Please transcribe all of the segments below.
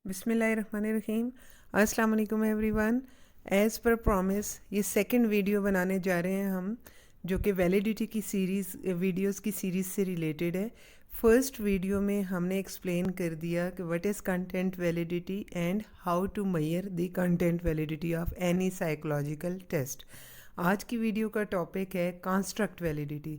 बिस्मिल्लाहिर्रहमानिर्रहीम। अस्सलाम वालेकुम एवरीवन। एज़ पर प्रॉमिस ये सेकंड वीडियो बनाने जा रहे हैं हम, जो कि वैलिडिटी की वीडियोस की सीरीज़ से रिलेटेड है। फर्स्ट वीडियो में हमने एक्सप्लेन कर दिया कि what is content validity and how to measure the content validity of any psychological test. आज की वीडियो का टॉपिक है कंस्ट्रक्ट वैलिडिटी,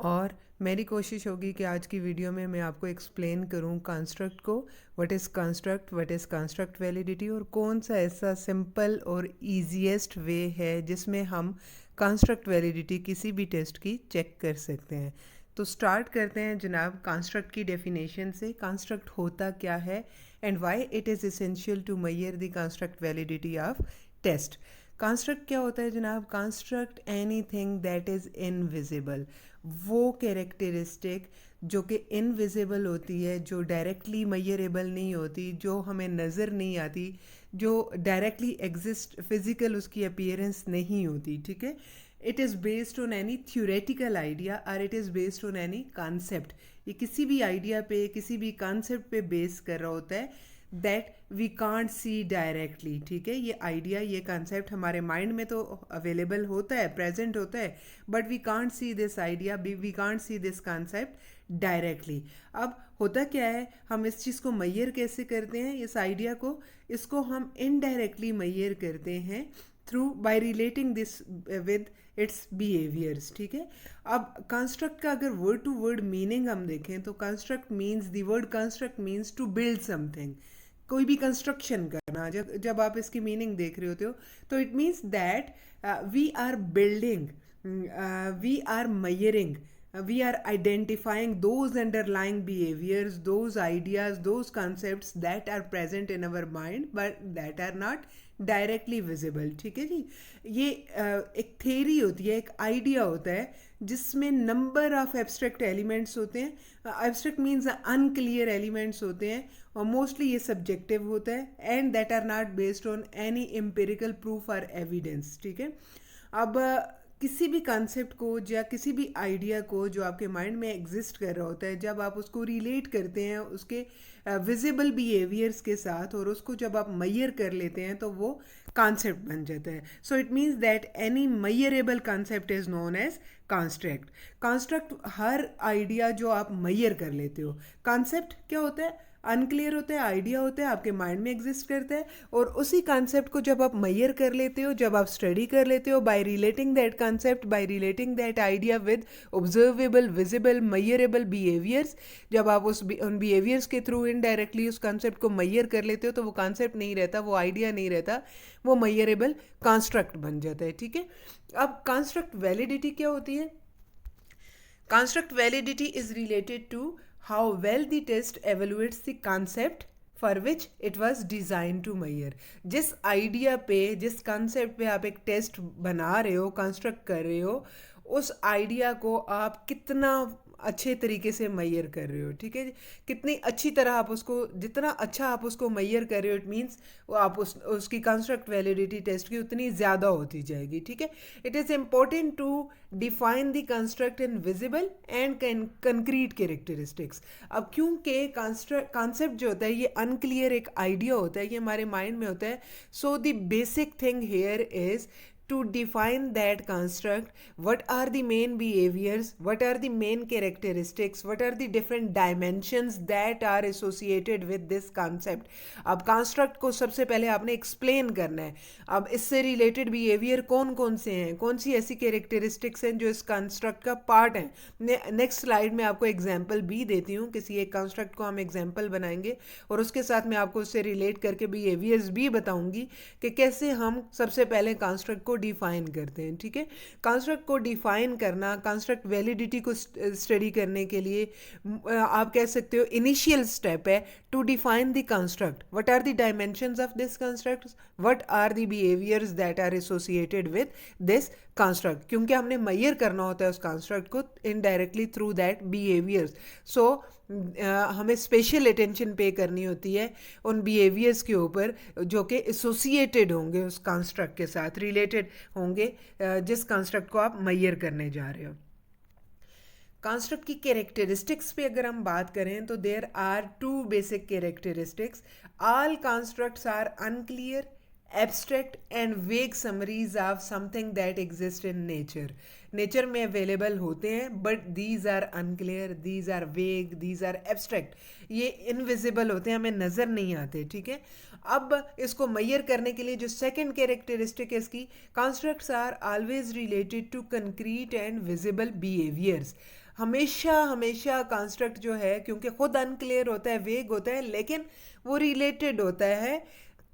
और मेरी कोशिश होगी कि आज की वीडियो में मैं आपको एक्सप्लेन करूं कंस्ट्रक्ट को, व्हाट इज़ कंस्ट्रक्ट वैलिडिटी, और कौन सा ऐसा सिंपल और ईजीएस्ट वे है जिसमें हम कंस्ट्रक्ट वैलिडिटी किसी भी टेस्ट की चेक कर सकते हैं। तो स्टार्ट करते हैं जनाब कंस्ट्रक्ट की डेफिनेशन से। कंस्ट्रक्ट होता क्या है and why it is essential to measure the construct validity of test. Construct क्या होता है जनाब? Construct anything that is invisible, वो कैरेक्टरिस्टिक जो कि इनविजिबल होती है, जो डायरेक्टली मेजरेबल नहीं होती, जो हमें नज़र नहीं आती, जो डायरेक्टली एग्जिस्ट फिजिकल उसकी अपीयरेंस नहीं होती। ठीक है, it is based on any theoretical idea और it is based on any concept. ये किसी भी आइडिया पे, किसी भी कॉन्सेप्ट पे बेस कर रहा होता है that we can't see directly. ठीक है, ये आइडिया, ये कंसेप्ट हमारे माइंड में तो अवेलेबल होता है, प्रेजेंट होता है, but we can't see this idea, we can't see this concept directly. अब होता क्या है, हम इस चीज़ को मेजर कैसे करते हैं? इस आइडिया को, इसको हम इनडायरेक्टली मेजर करते हैं through by relating this with its behaviours. ठीक है, अब कंस्ट्रक्ट का अगर वर्ड टू वर्ड मीनिंग हम देखें तो construct means, the word construct means to build something, कोई भी कंस्ट्रक्शन करना। जब आप इसकी मीनिंग देख रहे होते हो तो it means that we are building, we are measuring, we are identifying those underlying behaviors, those ideas, those concepts that are present in our mind but that are not directly visible. ठीक है जी, ये एक theory होती है, एक idea होता है जिसमें नंबर ऑफ एब्स्ट्रैक्ट एलिमेंट्स होते हैं। एब्स्ट्रैक्ट मीन्स अनक्लियर एलिमेंट्स होते हैं, और मोस्टली ये सब्जेक्टिव होता है and that are not based on any empirical proof और एविडेंस। ठीक है, अब किसी भी कॉन्सेप्ट को या किसी भी आइडिया को जो आपके माइंड में एग्जिस्ट कर रहा होता है, जब आप उसको रिलेट करते हैं उसके विजिबल बिहेवियर्स के साथ और उसको जब आप मेजर कर लेते हैं तो वो कॉन्सेप्ट बन जाता है। So it means that any measurable concept is known as construct. Construct हर आइडिया जो आप मेजर कर लेते हो। कॉन्सेप्ट क्या होता है? अनक्लियर होता है, आइडिया होता है, आपके माइंड में एग्जिस्ट करता है, और उसी कॉन्सेप्ट को जब आप मेजर कर लेते हो, जब आप स्टडी कर लेते हो by relating that concept, by relating that idea with observable, visible, measurable behaviours, जब आप उन बिहेवियर्स के थ्रू इनडायरेक्टली उस कॉन्सेप्ट को मेजर कर लेते हो तो वो कॉन्सेप्ट नहीं रहता, वो आइडिया नहीं रहता, वो मेजरेबल कंस्ट्रक्ट बन जाता है। ठीक है, अब कंस्ट्रक्ट वैलिडिटी क्या होती है? Construct validity is related to how well the test evaluates the concept for which it was designed to measure। जिस आइडिया पे, जिस कंसेप्ट पे आप एक टेस्ट बना रहे हो, कंस्ट्रक्ट कर रहे हो, उस आइडिया को आप कितना अच्छे तरीके से मेजर कर रहे हो। ठीक है, कितनी अच्छी तरह आप उसको, जितना अच्छा आप उसको मेजर कर रहे हो, इट मीन्स आप उसकी कंस्ट्रक्ट वैलिडिटी टेस्ट की उतनी ज़्यादा होती जाएगी। ठीक है, it is important to define the construct in visible and concrete characteristics. अब क्योंकि कॉन्सेप्ट जो होता है ये अनक्लियर एक आइडिया होता है, ये हमारे माइंड में होता है, so the basic thing here is to define that construct, what are the main behaviors, what are the main characteristics, what are the different dimensions that are associated with this concept। अब construct को सबसे पहले आपने explain करना है। अब इससे related behavior कौन कौन से हैं, कौन सी ऐसी characteristics हैं जो इस construct का part हैं। नेक्स्ट स्लाइड में आपको एग्जाम्पल भी देती हूँ, किसी एक कंस्ट्रक्ट को हम एग्जाम्पल बनाएंगे और उसके साथ मैं आपको उससे रिलेट करके बिहेवियर्स भी बताऊंगी कि कैसे हम सबसे पहले कंस्ट्रक्ट को डिफाइन करते हैं। ठीक है, कंस्ट्रक्ट को डिफाइन करना, कंस्ट्रक्ट वैलिडिटी को स्टडी करने के लिए आप कह सकते हो इनिशियल स्टेप है to define the construct, what are the dimensions of this construct, what are the behaviours that are associated with this construct, क्योंकि हमने मेजर करना होता है उस कंस्ट्रक्ट को indirectly through that behaviours. So हमें स्पेशल अटेंशन पे करनी होती है उन बिहेवियर्स के ऊपर जो कि एसोसिएटेड होंगे उस कंस्ट्रक्ट के साथ, रिलेटेड होंगे जिस कंस्ट्रक्ट को आप मेजर करने जा रहे हो। कंस्ट्रक्ट की कैरेक्टरिस्टिक्स पे अगर हम बात करें तो there are two basic characteristics. All constructs are unclear, abstract and vague summaries of something that exist in nature. Nature में अवेलेबल होते हैं but these are unclear, these are vague, these are abstract. ये invisible होते हैं, हमें नज़र नहीं आते. ठीक है. अब इसको मैयर करने के लिए जो सेकंड कैरेक्टरिस्टिक है इसकी, constructs are always related to concrete and visible behaviours. हमेशा हमेशा कंस्ट्रक्ट जो है, क्योंकि खुद अनक्लियर होता है, वेग होता है, लेकिन वो रिलेटेड होता है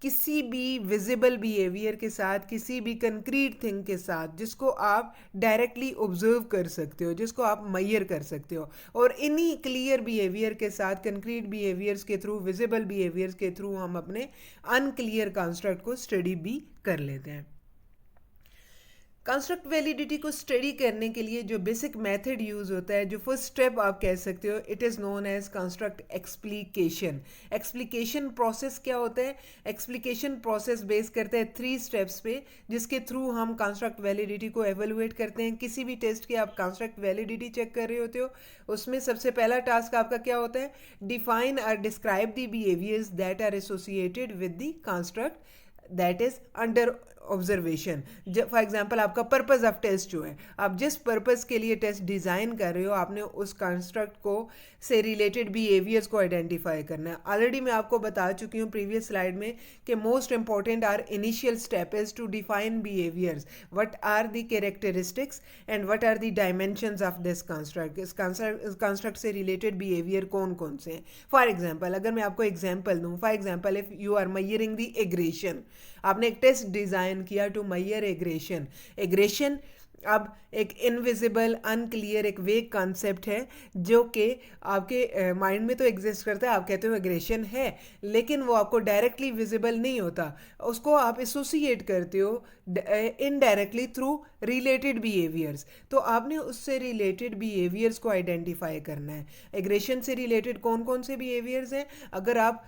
किसी भी विजिबल बिहेवियर के साथ, किसी भी कंक्रीट थिंग के साथ जिसको आप डायरेक्टली ऑब्जर्व कर सकते हो, जिसको आप मैयर कर सकते हो. और इन्हीं क्लियर बिहेवियर के साथ, कंक्रीट बिहेवियर्स के थ्रू, विजिबल बिहेवियर्स के थ्रू हम अपने अनक्लियर कंस्ट्रक्ट को स्टडी भी कर लेते हैं. कंस्ट्रक्ट वैलिडिटी को स्टडी करने के लिए जो बेसिक मेथड यूज़ होता है, जो फर्स्ट स्टेप आप कह सकते हो, it is known as construct explication. Explication process क्या होता है? एक्सप्लिकेशन प्रोसेस बेस करता है 3 स्टेप्स पे, जिसके थ्रू हम कंस्ट्रक्ट वैलिडिटी को एवेलुएट करते हैं. किसी भी टेस्ट की आप कंस्ट्रक्ट वैलिडिटी चेक कर रहे होते हो, उसमें सबसे पहला टास्क आपका क्या होता है? डिफाइन और describe the behaviours that are associated with the construct that is under observation. For example आपका पर्पस ऑफ टेस्ट जो है, आप जिस पर्पस के लिए टेस्ट डिज़ाइन कर रहे हो, आपने उस कंस्ट्रक्ट को से रिलेटेड बिहेवियर्स को आइडेंटिफाई करना है. ऑलरेडी मैं आपको बता चुकी हूँ प्रीवियस स्लाइड में कि most important are initial step is to define behaviours, what are the characteristics and what are the dimensions of this construct. इस कंस्ट्रक्ट से रिलेटेड बिहेवियर कौन कौन से हैं. फॉर एग्जाम्पल अगर मैं आपको एग्जाम्पल दूँ, for example if you are measuring the aggression, आपने एक टेस्ट डिज़ाइन किया टू मैयर एग्रेशन. एग्रेशन अब एक इनविजिबल, अनक्लियर, एक वेग कॉन्सेप्ट है जो कि आपके माइंड में तो एग्जिस्ट करता है, आप कहते हो एग्रेशन है, लेकिन वो आपको डायरेक्टली विजिबल नहीं होता. उसको आप एसोसिएट करते हो इनडायरेक्टली थ्रू रिलेटेड बिहेवियर्स. तो आपने उससे रिलेटेड बिहेवियर्स को आइडेंटिफाई करना है. एग्रेशन से रिलेटेड कौन कौन से बिहेवियर्स हैं, अगर आप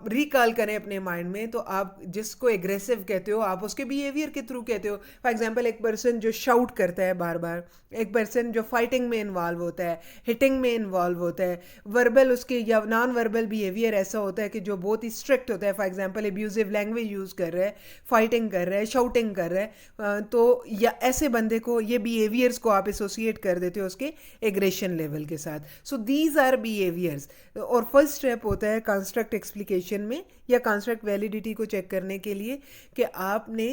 रिकॉल करें अपने माइंड में, तो आप जिसको एग्रेसिव कहते हो आप उसके बिहेवियर के थ्रू कहते हो. फॉर एग्जांपल एक पर्सन जो शाउट करता है बार बार, एक पर्सन जो फाइटिंग में इन्वॉल्व होता है, हिटिंग में इन्वॉल्व होता है, वर्बल उसके या नॉन वर्बल बिहेवियर ऐसा होता है कि जो बहुत ही स्ट्रिक्ट होता है. For example abusive language use कर रहा है, फाइटिंग कर रहा है, शाउटिंग कर रहा है, तो या ऐसे बंदे को, ये बिहेवियर्स को आप एसोसिएट कर देते हो उसके एग्रेशन लेवल के साथ. So these are behaviours. और फर्स्ट स्टेप होता है कंस्ट्रक्ट एक्सप्लिकेशन में या कंस्ट्रक्ट वैलिडिटी को चेक करने के लिए कि आपने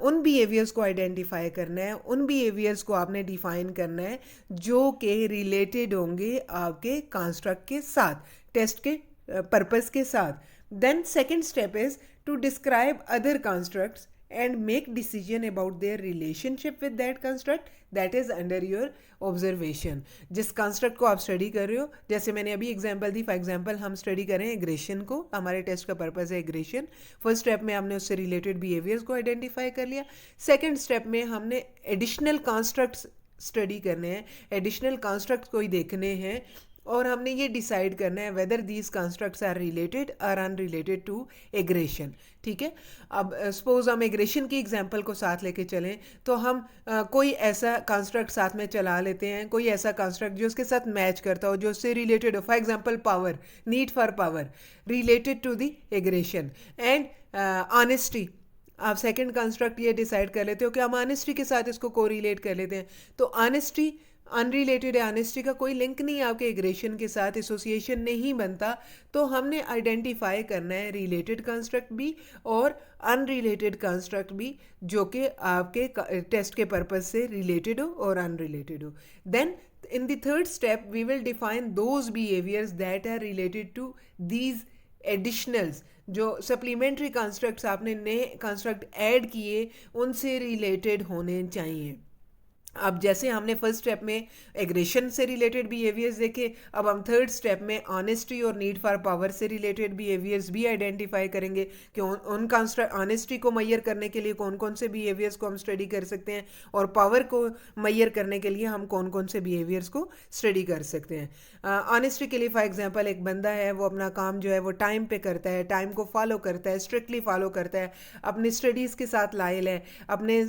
उन बिहेवियर्स को आइडेंटिफाई करना है, उन बिहेवियर्स को आपने डिफाइन करना है जो कि रिलेटेड होंगे आपके कंस्ट्रक्ट के साथ, टेस्ट के पर्पस के साथ. Then second step is to describe other constructs and make decision about their relationship with that construct that is under your observation. जिस construct को आप स्टडी कर रहे हो, जैसे मैंने अभी एग्जांपल दी, फॉर एग्जांपल हम स्टडी करें एग्रेशन को, हमारे टेस्ट का पर्पस है एग्रेशन. फर्स्ट स्टेप में हमने उससे रिलेटेड बिहेवियर्स को आइडेंटिफाई कर लिया. सेकंड स्टेप में हमने एडिशनल कंस्ट्रक्ट्स स्टडी करने हैं, एडिशनल कंस्ट्रक्ट्स कोई देखने हैं, और हमने ये डिसाइड करना है whether these constructs are related और अनरिलेटेड टू एग्रेशन. ठीक है. अब सपोज हम एग्रेशन की एग्जांपल को साथ लेके चलें, तो हम कोई ऐसा कंस्ट्रक्ट साथ में चला लेते हैं, कोई ऐसा कंस्ट्रक्ट जो उसके साथ मैच करता हो, जो उससे रिलेटेड हो. For example power, need for power related to the aggression, and honesty. आप सेकंड कंस्ट्रक्ट ये डिसाइड कर लेते हो कि हम ऑनेस्टी के साथ इसको को रिलेट कर लेते हैं. तो ऑनेस्टी अनरिलेटेड है, ऑनेस्टी का कोई लिंक नहीं है आपके एग्रेशन के साथ, एसोसिएशन नहीं बनता. तो हमने आइडेंटिफाई करना है रिलेटेड कंस्ट्रक्ट भी और अनरिलेटेड कंस्ट्रक्ट भी जो कि आपके टेस्ट के पर्पस से रिलेटेड हो और अनरिलेटेड हो. Then in the third step we will define those behaviors that are related to these additionals. जो सप्लीमेंट्री कंस्ट्रक्ट्स आपने नए कंस्ट्रक्ट ऐड किए उनसे रिलेटेड होने चाहिए. अब जैसे हमने फर्स्ट स्टेप में एग्रेशन से रिलेटेड बिहेवियर्स देखे, अब हम थर्ड स्टेप में ऑनेस्टी और नीड फॉर पावर से रिलेटेड बिहेवियर्स भी आइडेंटिफाई करेंगे कि उन ऑनेस्टी को मैयर करने के लिए कौन कौन से बिहेवियर्स को हम स्टडी कर सकते हैं और पावर को मैयर करने के लिए हम कौन कौन से बिहेवियर्स को स्टडी कर सकते हैं. ऑनेस्टी के लिए फॉर एग्जांपल एक बंदा है, वो अपना काम जो है वो टाइम पे करता है, टाइम को फॉलो करता है, स्ट्रिक्टली फॉलो करता है, अपनी स्टडीज़ के साथ लायल है, अपने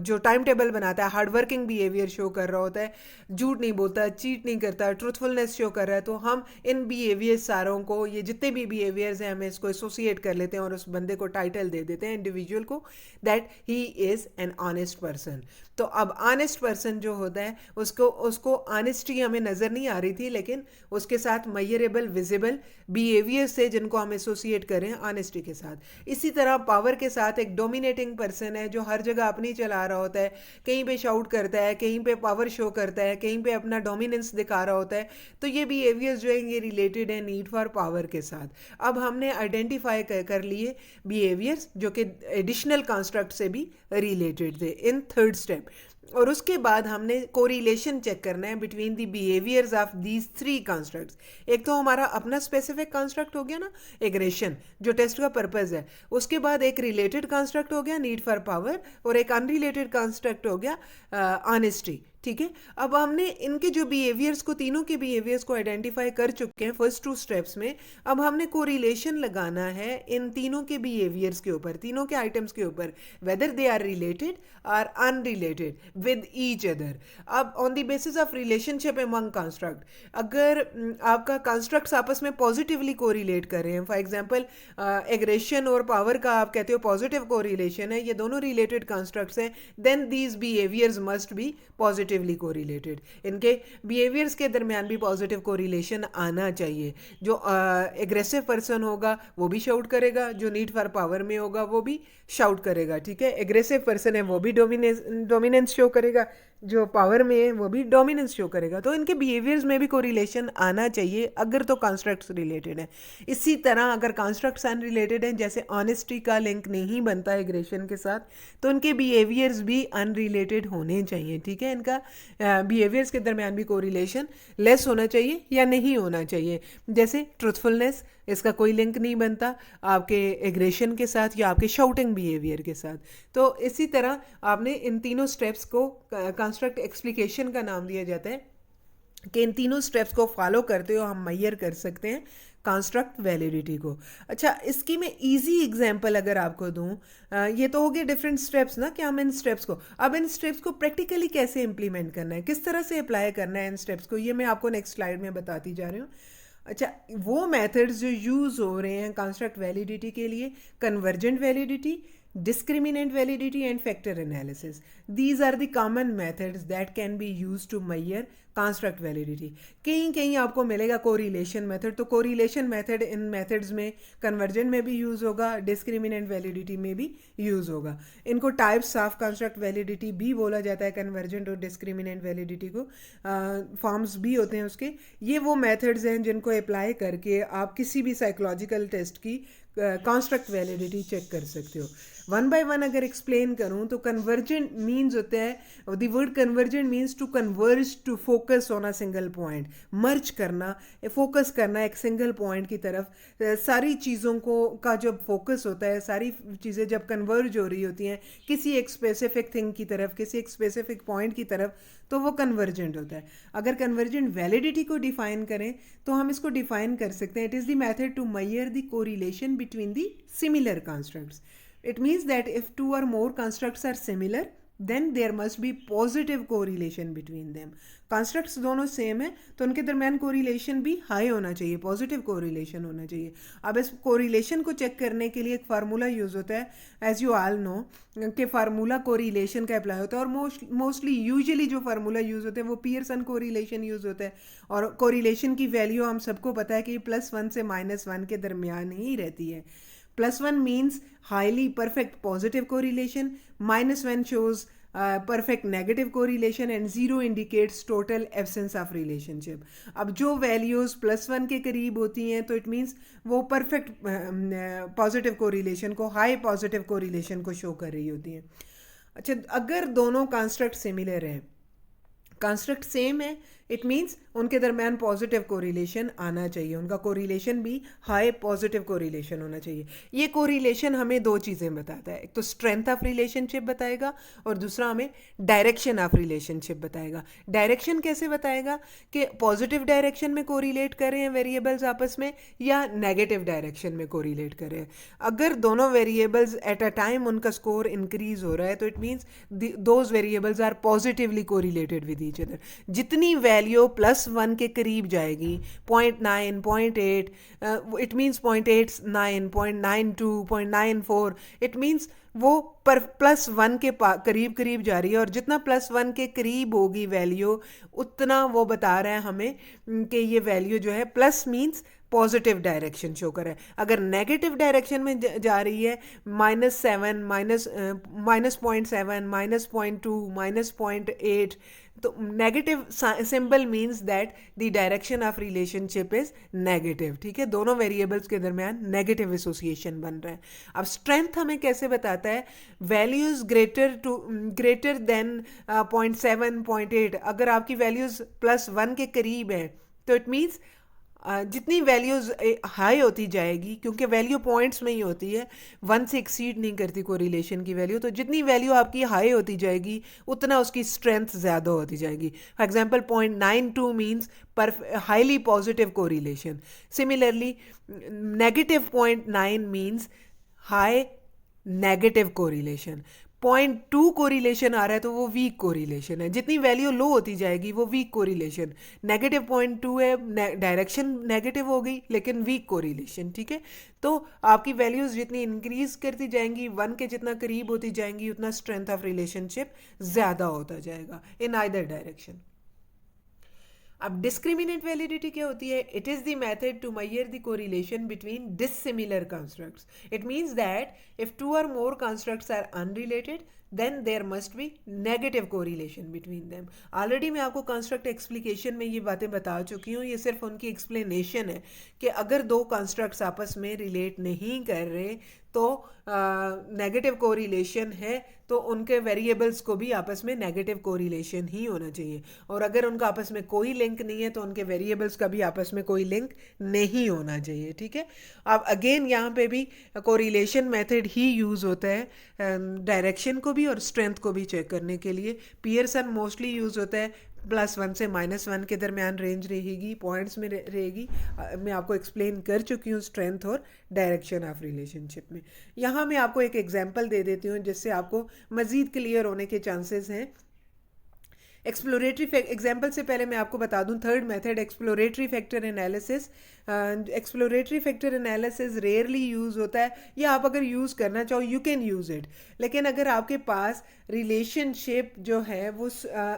जो टाइम टेबल बनाता है, है, हार्ड वर्किंग बिहेवियर शो कर रहा होता है, झूठ नहीं बोलता, चीट नहीं करता, ट्रूथफुलनेस शो कर रहा है, तो हम इन बिहेवियर सारों को, ये जितने भी बिहेवियर्स हैं, हमें इसको एसोसिएट कर लेते हैं और उस बंदे को टाइटल दे देते हैं, इंडिविजुअल को, that he is an honest person. तो अब ऑनेस्ट पर्सन जो होता है उसको ऑनेस्टी हमें नज़र नहीं आ रही थी, लेकिन उसके साथ मेजरेबल विजिबल बिहेवियर से जिनको हम एसोसिएट करें ऑनेस्टी के साथ। इसी तरह पावर के साथ एक डोमिनेटिंग पर्सन है जो हर जगह अपनी चला रहा होता है, कहीं पे शाउट करता है, कहीं पे पावर शो करता है, कहीं पे अपना डोमिनेंस दिखा रहा होता है। तो ये बिहेवियर्स जो है ये रिलेटेड है नीड फॉर पावर के साथ। अब हमने आइडेंटिफाई कर लिए बिहेवियर्स जो कि एडिशनल कंस्ट्रक्ट से भी रिलेटेड थे इन थर्ड स्टेप। और उसके बाद हमने कोरिलेशन चेक करना है between the behaviours of these three constructs. एक तो हमारा अपना स्पेसिफिक कंस्ट्रक्ट हो गया ना, एग्रेशन, जो टेस्ट का पर्पस है। उसके बाद एक रिलेटेड कंस्ट्रक्ट हो गया नीड फॉर पावर, और एक अनरिलेटेड कंस्ट्रक्ट हो गया ऑनेस्टी। ठीक है, अब हमने इनके जो बिहेवियर्स को, तीनों के बिहेवियर्स को आइडेंटिफाई कर चुके हैं फर्स्ट टू स्टेप्स में। अब हमने कोरिलेशन लगाना है इन तीनों के बिहेवियर्स के ऊपर, तीनों के आइटम्स के ऊपर, वेदर दे आर रिलेटेड और अनरिलेटेड विद ईच अदर। अब on the basis of relationship among construct, अगर आपका कंस्ट्रक्ट्स आपस में पॉजिटिवली कोरिलेट कर रहे हैं, फॉर एग्जांपल एग्रेशन और पावर का आप कहते हो पॉजिटिव कोरिलेशन है, ये दोनों रिलेटेड कंस्ट्रक्ट्स हैं, then these behaviours must be positively correlated. इनके बिहेवियर्स के दरमियान भी पॉजिटिव कोरिलेशन आना चाहिए। जो एग्रेसिव पर्सन होगा वो भी शाउट करेगा, जो नीड फॉर पावर में होगा वो भी शाउट करेगा। ठीक है, एग्रेसिव पर्सन है वो भी डोमिनेंस शो करेगा, जो पावर में है वो भी डोमिनेंस शो करेगा। तो इनके बिहेवियर्स में भी कोरिलेशन आना चाहिए अगर तो कंस्ट्रक्ट्स रिलेटेड है। इसी तरह अगर कंस्ट्रक्ट्स अनरिलेटेड हैं, जैसे ऑनेस्टी का लिंक नहीं बनता एग्रेशन के साथ, तो इनके बिहेवियर्स भी अनरिलेटेड होने चाहिए। ठीक है, इनका बिहेवियर्स के दरमियान भी कोरिलेशन लेस होना चाहिए या नहीं होना चाहिए। जैसे ट्रूथफुलनेस, इसका कोई लिंक नहीं बनता आपके एग्रेशन के साथ या आपके शाउटिंग बिहेवियर के साथ। तो इसी तरह आपने इन तीनों स्टेप्स को, कंस्ट्रक्ट एक्सप्लिकेशन का नाम दिया जाता है, कि इन तीनों स्टेप्स को फॉलो करते हो हम मेजर कर सकते हैं कंस्ट्रक्ट वैलिडिटी को। अच्छा, इसकी मैं इजी एग्जांपल अगर आपको दूं, ये तो हो गए डिफरेंट स्टेप्स ना, कि हम इन स्टेप्स को, अब इन स्टेप्स को प्रैक्टिकली कैसे इंप्लीमेंट करना है, किस तरह से अप्लाई करना है इन स्टेप्स को, ये मैं आपको नेक्स्ट स्लाइड में बताती जा रही हूँ। अच्छा, वो मेथड्स जो यूज़ हो रहे हैं कंस्ट्रक्ट वैलिडिटी के लिए, convergent validity, discriminant validity and factor analysis, these are the common methods that can be used to measure construct validity। कहीं कहीं आपको मिलेगा कोरिलेशन मेथड, तो कोरिलेशन मेथड इन मेथड्स में कन्वर्जेंट में भी यूज़ होगा, डिस्क्रिमिनेंट वैलिडिटी में भी यूज़ होगा। इनको टाइप्स ऑफ कंस्ट्रक्ट वैलिडिटी भी बोला जाता है, कन्वर्जेंट और डिस्क्रिमिनेंट वैलिडिटी को, फॉर्म्स भी होते हैं उसके। ये वो मेथड्स हैं जिनको अप्लाई करके आप किसी भी साइकोलॉजिकल टेस्ट की कंस्ट्रक्ट वैलिडिटी चेक कर सकते हो। वन बाय वन अगर एक्सप्लेन करूँ तो कन्वर्जेंट मीन्स होता है, the word convergent means to converge, to focus on a single point, merge करना, फोकस करना एक सिंगल पॉइंट की तरफ। सारी चीज़ों को का जब फोकस होता है, सारी चीज़ें जब कन्वर्ज हो रही होती हैं किसी एक स्पेसिफिक थिंग की तरफ, किसी एक स्पेसिफिक पॉइंट की तरफ, तो वो कन्वर्जेंट होता है। अगर कन्वर्जेंट वैलिडिटी को डिफाइन करें तो हम इसको डिफाइन कर सकते हैं, it is the method to measure the correlation between the similar constructs. It means that if two or more constructs are similar, then there must be positive correlation between them. Constructs दोनों same है तो उनके दरमियान correlation भी high होना चाहिए, positive correlation होना चाहिए। अब इस कोरिलेशन को चेक करने के लिए एक फार्मूला यूज़ होता है, एज यू ऑल नो कि फार्मूला कोरिलेशन का अप्लाई होता है, और मोस्टली यूजुअली जो फार्मूला यूज़ होता है वो पियर्सन कोरिलेशन यूज़ होता है। और कोरिलेशन की वैल्यू हम सबको पता है कि +1 से -1 के दरमियान ही रहती है। +1 means highly perfect positive correlation, -1 shows perfect negative correlation, and 0 indicates total absence of relationship। अब जो वैल्यूज़ +1 के करीब होती हैं तो इट मीन्स वो परफेक्ट पॉजिटिव कोरिलेशन को, हाई पॉजिटिव कोरिलेशन को शो कर रही होती हैं। अच्छा, अगर दोनों कंस्ट्रक्ट सिमिलर हैं, कंस्ट्रक्ट सेम है इट मीन्स उनके दरमियान पॉजिटिव कोरिलेशन आना चाहिए, उनका कोरिलेशन भी हाई पॉजिटिव कोरिलेशन होना चाहिए। ये कोरिलेशन हमें दो चीज़ें बताता है, एक तो स्ट्रेंथ ऑफ रिलेशनशिप बताएगा और दूसरा हमें डायरेक्शन ऑफ रिलेशनशिप बताएगा। डायरेक्शन कैसे बताएगा कि पॉजिटिव डायरेक्शन में कोरिलेट कर रहे हैं वेरिएबल्स आपस में या नेगेटिव डायरेक्शन में कोरिलेट कर रहे हैं। अगर दोनों वेरिएबल्स एट अ टाइम उनका स्कोर इंक्रीज हो रहा है तो it means those variables are positively correlated with each other. जितनी वैल्यू +1 के करीब जाएगी, 0.9, 0.8, इट मीन्स 0.89, 0.92, 0.94, इट मीन्स वो पर +1 के करीब करीब जा रही है, और जितना +1 के करीब होगी वैल्यू उतना वो बता रहा है हमें कि ये वैल्यू जो है plus means positive direction show कर रहा है। अगर नेगेटिव डायरेक्शन में जा रही है -7, -0.7, -0.2, -0.8, तो negative symbol means that the direction of relationship is negative. ठीक है, दोनों वेरिएबल्स के दरमियान नेगेटिव एसोसिएशन बन रहा है। अब स्ट्रेंथ हमें कैसे बताता है, वैल्यूज ग्रेटर देन 0.7, 0.8, अगर आपकी वैल्यूज +1 के करीब है तो इट मीन्स जितनी वैल्यूज हाई होती जाएगी, क्योंकि वैल्यू पॉइंट्स में ही होती है, 1 से एक्सीड नहीं करती कोरिलेशन की वैल्यू, तो जितनी वैल्यू आपकी हाई होती जाएगी उतना उसकी स्ट्रेंथ ज़्यादा होती जाएगी। फॉर एग्जांपल 0.92 मीन्स पर highly positive correlation. Similarly -0.9 means high negative correlation. 0.2 correlation आ रहा है तो वो वीक कोरिलेशन है। जितनी वैल्यू लो होती जाएगी वो वीक कोरिलेशन। -0.2 है, डायरेक्शन नेगेटिव हो गई लेकिन वीक कोरिलेशन। ठीक है, तो आपकी वैल्यूज जितनी इंक्रीज करती जाएंगी, 1 के जितना करीब होती जाएंगी, उतना स्ट्रेंथ ऑफ रिलेशनशिप ज़्यादा होता जाएगा इन आइदर डायरेक्शन। अब डिस्क्रिमिनेंट वैलिडिटी क्या होती है? It is the method to measure the correlation between dissimilar constructs. It means that if 2 or more constructs are unrelated, then there must be negative correlation between them. Already मैं आपको construct एक्सप्लिकेशन में ये बातें बता चुकी हूँ, ये सिर्फ उनकी एक्सप्लेनेशन है कि अगर दो कंस्ट्रक्ट्स आपस में रिलेट नहीं कर रहे तो नेगेटिव कोरिलेशन है, तो उनके वेरिएबल्स को भी आपस में नेगेटिव कोरिलेशन ही होना चाहिए, और अगर उनका आपस में कोई लिंक नहीं है तो उनके वेरिएबल्स का भी आपस में कोई लिंक नहीं होना चाहिए। ठीक है, अब अगेन यहाँ पे भी कोरिलेशन मेथड ही यूज़ होता है डायरेक्शन को भी और स्ट्रेंथ को भी चेक करने के लिए। पियर्सन मोस्टली यूज़ होता है, +1 से -1 के दरमियान रेंज रहेगी, पॉइंट्स में रहेगी। मैं आपको एक्सप्लेन कर चुकी हूँ स्ट्रेंथ और डायरेक्शन ऑफ रिलेशनशिप में। यहाँ मैं आपको एक एग्जांपल दे देती हूँ जिससे आपको मज़ीद क्लियर होने के चांसेस हैं। एक्सप्लोरेटरी एग्जाम्पल से पहले मैं आपको बता दूं third method, exploratory factor analysis. Exploratory factor analysis rarely use होता है, या आप अगर यूज़ करना चाहो यू कैन यूज़ इट, लेकिन अगर आपके पास रिलेशनशिप जो है वो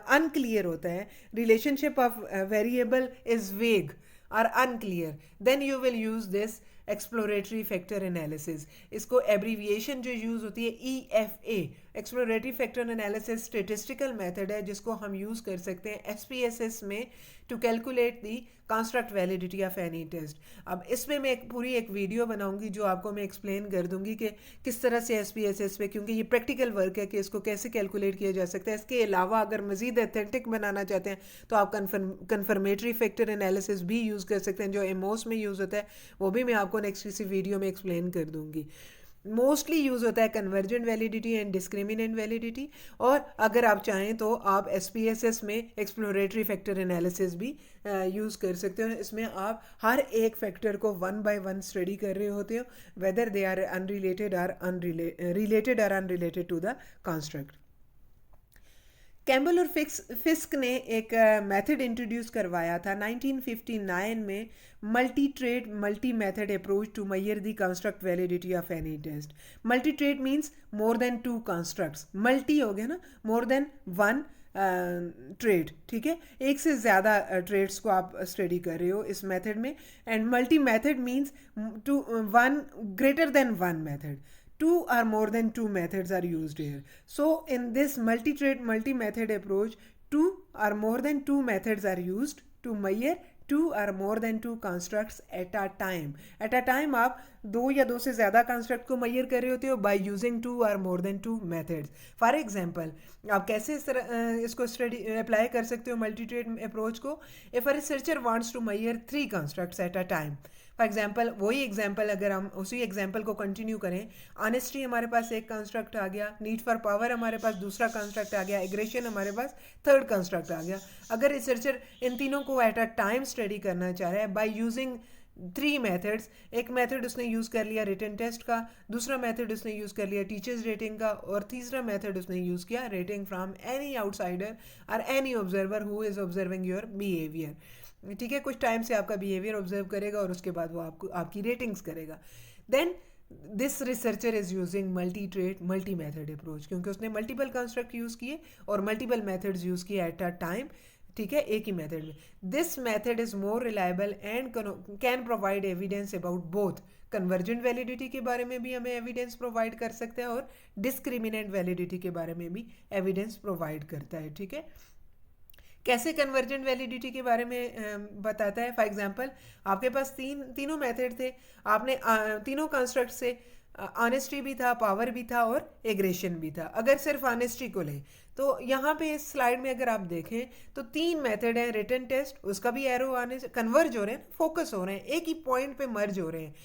अनक्लियर होता है, relationship of variable is vague और unclear, then you will use this exploratory factor analysis. इसको एब्रीविएशन जो यूज़ होती है EFA, exploratory factor analysis statistical method है जिसको हम यूज़ कर सकते हैं SPSS में to calculate the construct validity of any test. अब इसमें मैं पूरी एक वीडियो बनाऊंगी जो आपको मैं एक्सप्लेन कर दूंगी कि किस तरह से SPSS पे, क्योंकि ये प्रैक्टिकल वर्क है कि इसको कैसे कैलकुलेट किया जा सकता है। इसके अलावा अगर मज़ीद ऑथेंटिक बनाना चाहते हैं तो आप कन्फर्मेटरी फैक्टर एनालिसिस भी यूज़ कर सकते हैं जो एमोस में यूज़ होता है, वो भी मैं आपको नेक्स्ट किसी वीडियो में एक्सप्लेन कर दूंगी। मोस्टली यूज़ होता है convergent validity and discriminant validity, और अगर आप चाहें तो आप SPSS में एक्सप्लोरेटरी फैक्टर एनालिसिस भी यूज़ कर सकते हो। इसमें आप हर एक फैक्टर को 1 by 1 स्टडी कर रहे होते हो, वेदर दे आर अनरिलेटेड और unrelated to the construct. Campbell और फिस्क ने एक मेथड इंट्रोड्यूस करवाया था 1959 में, multi trait multi method approach to measure the construct validity of any test. Multi trait means more than 2 constructs, multi हो गया ना, मोर देन 1 ट्रेड। ठीक है, एक से ज़्यादा ट्रेड्स को आप स्टडी कर रहे हो इस मेथड में, and multi method means two 1 greater than 1 method. 2 or more than 2 methods are used here. So in this multi-trade multi-method approach, 2 or more than 2 methods are used to measure 2 or more than 2 constructs at a time. At a time आप दो या दो से ज़्यादा construct को मैयर कर रहे होते हो by using 2 or more than 2 methods. For example आप कैसे इसको स्टडी अप्लाई कर सकते हो मल्टी ट्रेड अप्रोच को. If a researcher wants to measure 3 constructs at a time. For example वही एग्जाम्पल अगर हम उसी एग्जाम्पल को कंटिन्यू करें, ऑनेस्टी हमारे पास एक कंस्ट्रक्ट आ गया, नीड फॉर पावर हमारे पास दूसरा कंस्ट्रक्ट आ गया, एग्रेशन हमारे पास थर्ड कंस्ट्रक्ट आ गया. अगर रिसर्चर इन तीनों को एट अ टाइम स्टडी करना चाह रहा है बाय यूजिंग 3 मेथड्स, एक मेथड उसने यूज़ कर लिया रिटन टेस्ट का, दूसरा मेथड उसने यूज़ कर लिया टीचर्स रेटिंग का, और तीसरा मेथड उसने यूज़ किया रेटिंग फ्रॉम एनी आउटसाइडर और any observer who is observing your behaviour. ठीक है, कुछ टाइम से आपका बिहेवियर ऑब्जर्व करेगा और उसके बाद वो आपको आपकी रेटिंग्स करेगा. Then this researcher is using multi trait multi method approach, क्योंकि उसने मल्टीपल कंस्ट्रक्ट यूज़ किए और मल्टीपल मेथड्स यूज़ किए एट अ टाइम. ठीक है, एक ही मेथड में. This method is more reliable and can provide evidence about both. Convergent validity के बारे में भी हमें एविडेंस प्रोवाइड कर सकता है और डिस्क्रिमिनेंट वैलिडिटी के बारे में भी एविडेंस प्रोवाइड करता है. ठीक है, कैसे कन्वर्जेंट वैलिडिटी के बारे में बताता है. फॉर एग्जांपल आपके पास तीनों मेथड थे, आपने तीनों कंस्ट्रक्ट से ऑनेस्टी भी था, पावर भी था और एग्रेशन भी था. अगर सिर्फ ऑनेस्टी को लें तो यहाँ पे इस स्लाइड में अगर आप देखें तो 3 मेथड हैं. रिटन टेस्ट, उसका भी एरो आने से कन्वर्ज हो रहे हैं, फोकस हो रहे हैं, एक ही पॉइंट पे मर्ज हो रहे हैं.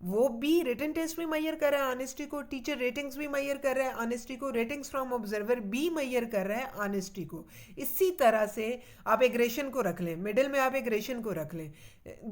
वो भी रिटन टेस्ट भी मैयर कर रहा है ऑनेस्टी को, टीचर रेटिंग्स भी मैयर कर रहा है ऑनेस्टी को, रेटिंग्स फ्रॉम ऑब्जर्वर भी मैयर कर रहा है ऑनेस्टी को. इसी तरह से आप एग्रेशन को रख लें, मिडिल में आप एग्रेशन को रख लें,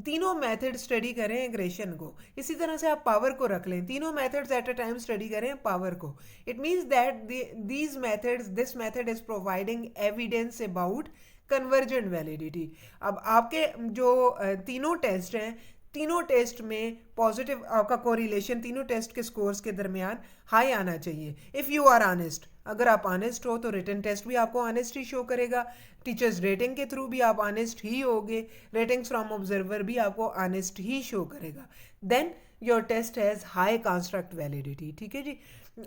तीनों मेथड स्टडी करें एग्रेशन को. इसी तरह से आप पावर को रख लें, तीनों methods eight a time study करें पावर को. It means that these methods, this method is providing evidence about convergent validity. अब आपके जो तीनों टेस्ट हैं, तीनों टेस्ट में पॉजिटिव आपका कोरिलेशन तीनों टेस्ट के स्कोर्स के दरमियान हाई आना चाहिए. इफ़ यू आर ऑनेस्ट, अगर आप ऑनेस्ट हो तो रिटन टेस्ट भी आपको ऑनेस्ट ही शो करेगा, टीचर्स रेटिंग के थ्रू भी आप ऑनेस्ट ही होगे, रेटिंग्स फ्रॉम ऑब्जर्वर भी आपको ऑनेस्ट ही शो करेगा. Then your test has high construct validity. ठीक है जी,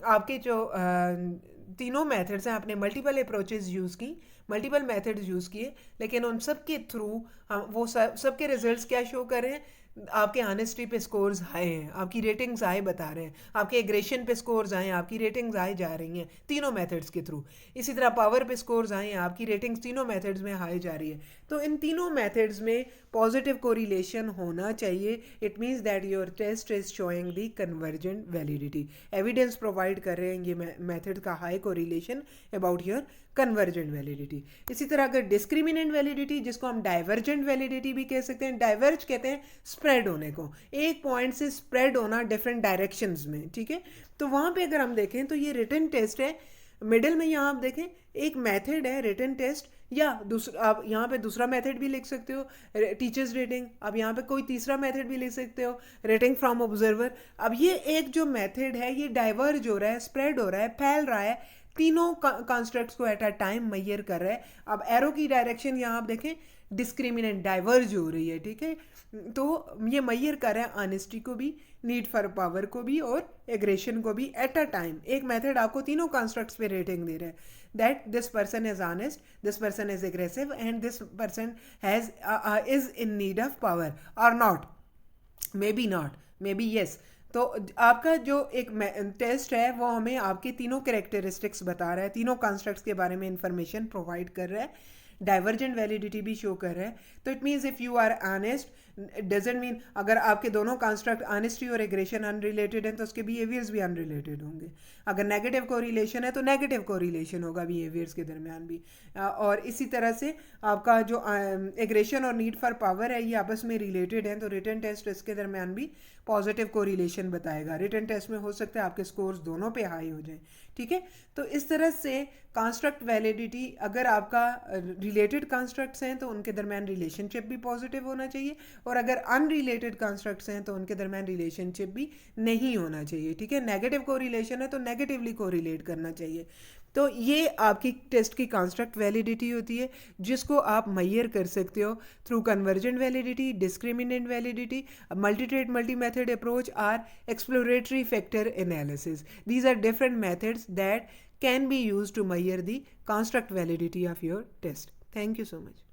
आपके जो तीनों मेथड्स हैं, आपने मल्टीपल अप्रोचेस यूज़ की, मल्टीपल मेथड्स यूज़ किए, लेकिन उन सब के थ्रू हम वो सबके रिजल्ट्स क्या शो कर रहे हैं. आपके ऑनेस्टी पे स्कोर्स हाई हैं, आपकी रेटिंग्स हाई बता रहे हैं, आपके एग्रेशन पे स्कोर्स आए हैं, आपकी रेटिंग्स हाई जा रही हैं तीनों मेथड्स के थ्रू. इसी तरह पावर पे स्कोर्स आए हैं, आपकी रेटिंग्स तीनों मेथड्स में हाई जा रही है. तो इन तीनों मेथड्स में पॉजिटिव कोरिलेशन होना चाहिए. It means that your test is showing the convergent validity. Evidence provide कर रहे हैं ये मेथड का high correlation about your convergent validity. इसी तरह अगर डिस्क्रिमिनेंट वैलिडिटी, जिसको हम डाइवर्जेंट वैलिडिटी भी कह सकते हैं, डाइवर्ज कहते हैं स्प्रेड होने को, एक पॉइंट से स्प्रेड होना डिफरेंट डायरेक्शंस में. ठीक है, तो वहाँ पे अगर हम देखें तो ये रिटन टेस्ट है, मिडिल में यहाँ आप देखें एक मेथड है रिटन टेस्ट, या दूसरा आप यहाँ पे दूसरा मेथड भी लिख सकते हो टीचर्स रेटिंग, आप यहाँ पे कोई तीसरा मेथड भी लिख सकते हो रेटिंग फ्रॉम ऑब्जर्वर. अब ये एक जो मेथड है ये डाइवर्ज हो रहा है, स्प्रेड हो रहा है, फैल रहा है, तीनों कंस्ट्रक्ट्स को एट अ टाइम मैयर कर रहा है. अब एरो की डायरेक्शन यहाँ आप देखें डिस्क्रिमिनेंट डाइवर्ज हो रही है. ठीक है, तो ये मैयर कर रहा है ऑनेस्टी को भी, नीड फॉर पावर को भी और एग्रेशन को भी एट अ टाइम. एक मेथड आपको तीनों कंस्ट्रक्ट्स पे रेटिंग दे रहा है that this person is honest, this person is aggressive and this person has is in need of power or not, maybe not, maybe yes. तो आपका जो एक टेस्ट है वो हमें आपके तीनों कैरेक्टरिस्टिक्स बता रहा है, तीनों कंस्ट्रक्ट्स के बारे में इंफॉर्मेशन प्रोवाइड कर रहा है, डाइवर्जेंट वैलिडिटी भी शो कर रहा है. तो it means if you are honest, doesn't mean अगर आपके दोनों कंस्ट्रक्ट ऑनेस्टी और एग्रेशन अनरिलेटेड हैं तो उसके बिहेवियर्स भी अनरिलेटेड होंगे. अगर नेगेटिव कोरिलेशन है तो नेगेटिव कोरिलेशन होगा बिहेवियर्स के दरमियान भी. और इसी तरह से आपका जो एग्रेशन और नीड फॉर पावर है ये आपस में रिलेटेड हैं, तो रिटन टेस्ट इसके दरमियान भी पॉजिटिव कोरिलेशन बताएगा. रिटन टेस्ट में हो सकता है आपके स्कोर्स दोनों पे हाई हो जाएं. ठीक है, तो इस तरह से कंस्ट्रक्ट वैलिडिटी, अगर आपका रिलेटेड कंस्ट्रक्ट्स हैं तो उनके दरमियान रिलेशनशिप भी पॉजिटिव होना चाहिए, और अगर अनरिलेटेड कंस्ट्रक्ट्स हैं तो उनके दरमियान रिलेशनशिप भी नहीं होना चाहिए. ठीक है, नेगेटिव कोरिलेशन है तो नेगेटिवली कोरिलेट करना चाहिए. तो ये आपकी टेस्ट की कंस्ट्रक्ट वैलिडिटी होती है जिसको आप मैयर कर सकते हो through convergent validity, discriminant validity, multi trait multi method approach और exploratory factor analysis. These are different methods that can be used to measure the construct validity of your test. Thank you so much.